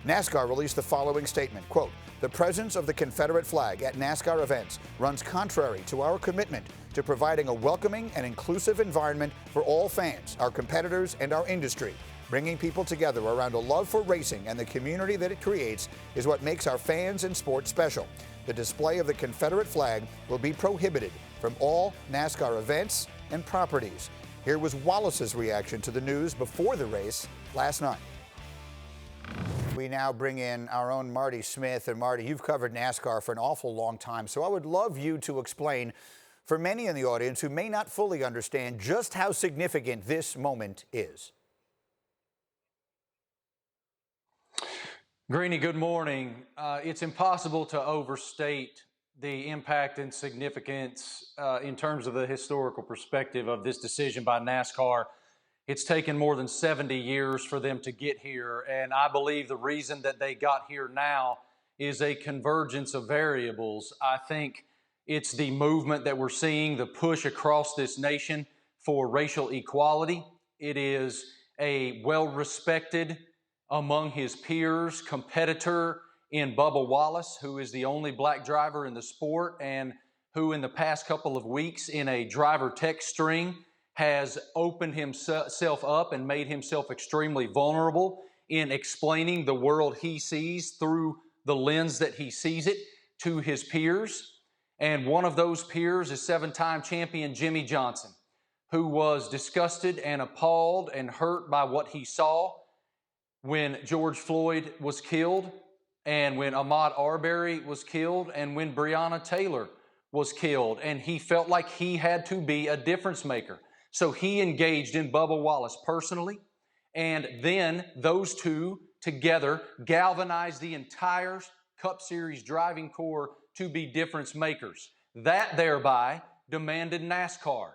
NASCAR released the following statement, quote, "The presence of the Confederate flag at NASCAR events runs contrary to our commitment to providing a welcoming and inclusive environment for all fans, our competitors, and our industry. Bringing people together around a love for racing and the community that it creates is what makes our fans and sport special. The display of the Confederate flag will be prohibited from all NASCAR events and properties." Here was Wallace's reaction to the news before the race last night. We now bring in our own Marty Smith. And Marty, you've covered NASCAR for an awful long time, so I would love you to explain for many in the audience who may not fully understand just how significant this moment is. Greeny, good morning. It's impossible to overstate the impact and significance in terms of the historical perspective of this decision by NASCAR. It's taken more than 70 years for them to get here, and I believe the reason that they got here now is a convergence of variables. I think it's the movement that we're seeing, the push across this nation for racial equality. It is a well-respected among his peers competitor in Bubba Wallace, who is the only black driver in the sport and who in the past couple of weeks in a driver text string has opened himself up and made himself extremely vulnerable in explaining the world he sees through the lens that he sees it to his peers. And one of those peers is seven-time champion Jimmy Johnson, who was disgusted and appalled and hurt by what he saw when George Floyd was killed, and when Ahmaud Arbery was killed, and when Breonna Taylor was killed. And he felt like he had to be a difference maker. So he engaged in Bubba Wallace personally, and then those two together galvanized the entire Cup Series driving corps to be difference makers. That thereby demanded NASCAR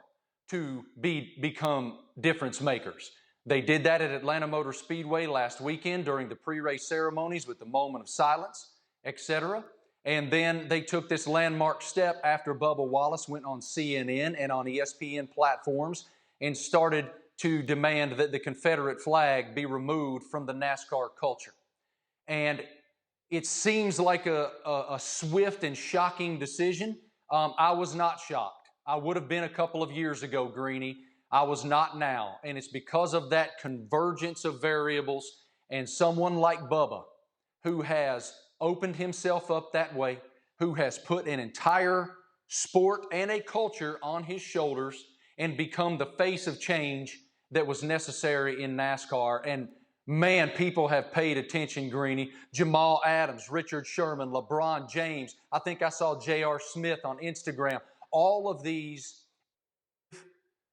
to become difference makers. They did that at Atlanta Motor Speedway last weekend during the pre-race ceremonies with the moment of silence, etc. And then they took this landmark step after Bubba Wallace went on CNN and on ESPN platforms and started to demand that the Confederate flag be removed from the NASCAR culture. And it seems like a swift and shocking decision. I was not shocked. I would have been a couple of years ago, Greeny. I was not now. And it's because of that convergence of variables and someone like Bubba, who has opened himself up that way, who has put an entire sport and a culture on his shoulders and become the face of change that was necessary in NASCAR. And man, people have paid attention, Greeny. Jamal Adams, Richard Sherman, LeBron James. I think I saw J.R. Smith on Instagram. All of these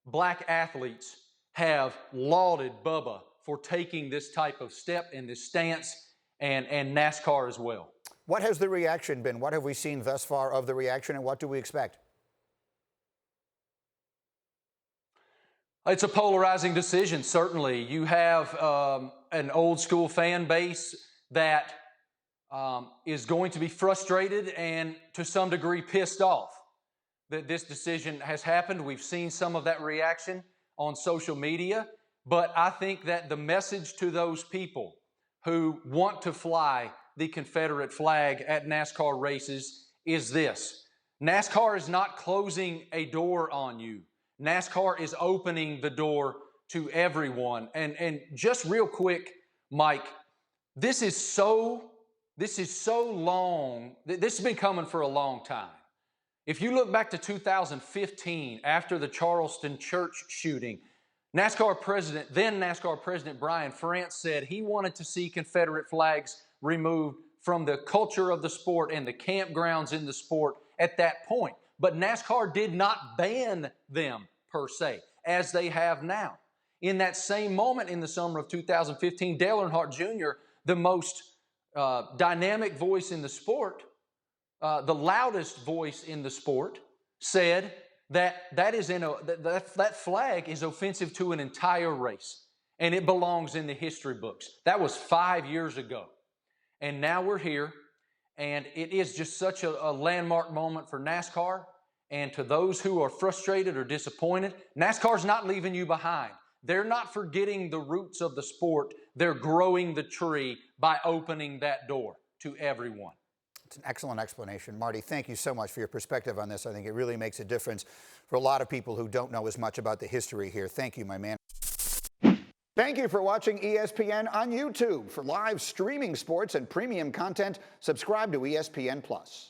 black athletes have lauded Bubba for taking this type of step and this stance, and NASCAR as well. What has the reaction been? What have we seen thus far of the reaction, and what do we expect? It's a polarizing decision, certainly. You have an old school fan base that is going to be frustrated and to some degree pissed off that this decision has happened. We've seen some of that reaction on social media, but I think that the message to those people who want to fly the Confederate flag at NASCAR races is this: NASCAR is not closing a door on you. NASCAR is opening the door to everyone. And just real quick, Mike, this is so long. This has been coming for a long time. If you look back to 2015, after the Charleston church shooting, then NASCAR President Brian France said he wanted to see Confederate flags removed from the culture of the sport and the campgrounds in the sport at that point. But NASCAR did not ban them per se, as they have now. In that same moment in the summer of 2015, Dale Earnhardt Jr., the most dynamic voice in the sport, the loudest voice in the sport, said that flag is offensive to an entire race, and it belongs in the history books. That was 5 years ago. And now we're here, and it is just such a landmark moment for NASCAR. And to those who are frustrated or disappointed, NASCAR's not leaving you behind. They're not forgetting the roots of the sport. They're growing the tree by opening that door to everyone. It's an excellent explanation. Marty, thank you so much for your perspective on this. I think it really makes a difference for a lot of people who don't know as much about the history here. Thank you, my man. Thank you for watching ESPN on YouTube. For live streaming sports and premium content, subscribe to ESPN+.